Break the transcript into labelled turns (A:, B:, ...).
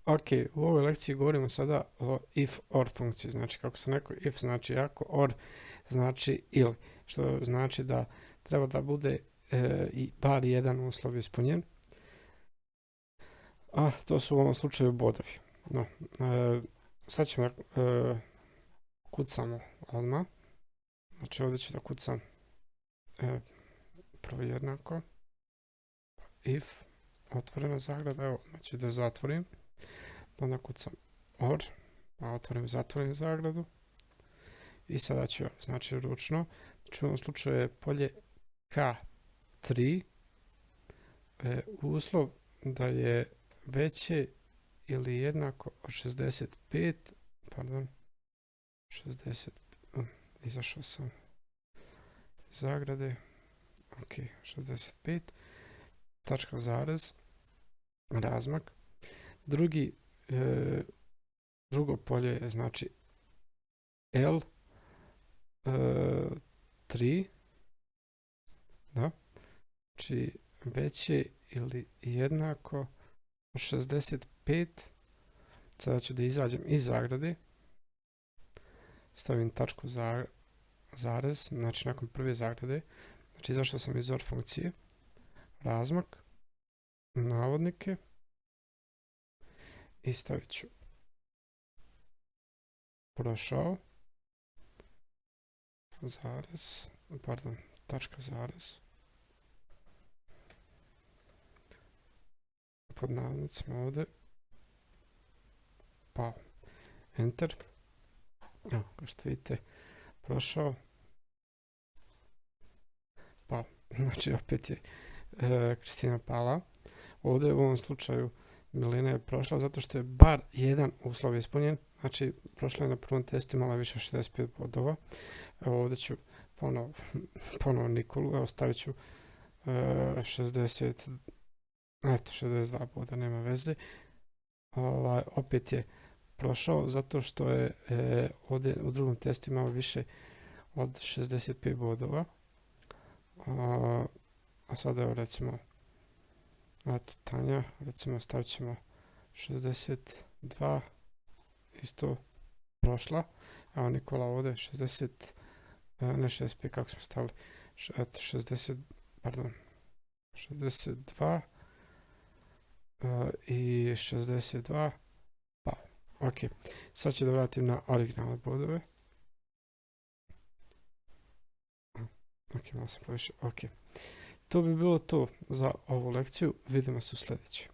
A: Ok, u ovoj lekciji govorimo sada o if-or funkciji. Znači, kako sam rekao, if znači ako, or znači ili. Što znači da treba da bude i bar jedan uslov ispunjen. A to su u ovom slučaju bodovi. No, sad ćemo kucamo odmah. Znači, ovdje ću da kucam prvo jednako. If, otvorena zagrada, evo, znači da zatvorim. Onda kucam or, pa otvorim, zatvorim zagradu. I sada ću, znači ručno, znači u ovom slučaju je polje K3, uslov da je veće ili jednako od 65, pardon, 60, izašao sam iz zagrade, ok, 65, tačka zarez, razmak. Drugo polje je znači L, 3, da, znači veće ili jednako od 65. Sada ću da izađem iz zagrade, stavim tačku zarez, znači nakon prve zagrade, znači izašao sam iz or funkcije, razmak, navodnike i stavit ću prošao, zarez, pardon, tačka zarez, pod navodnicima ovdje, pao, enter, evo, kao što vidite, prošao, pao, znači opet je Kristina pala. Ovdje u ovom slučaju Milena je prošla zato što je bar jedan uslov ispunjen, znači prošla je na prvom testu, imala više od 65 bodova. Evo ovdje ću ponovo Nikolu, evo stavit ću 62 boda, nema veze. Opet je prošao zato što je ovdje u drugom testu imao više od 65 bodova. A sada evo recimo Tanja, recimo stavit ćemo 62, isto prošla. Evo Nikola ovdje 60, ne 65 kako smo stavili, 60, pardon, 62 i 62, pa, ok. Sad ću da vratim na originalne bodove. Ok, malo sam previše, ok. To bi bilo to za ovu lekciju, vidimo se u sljedećoj.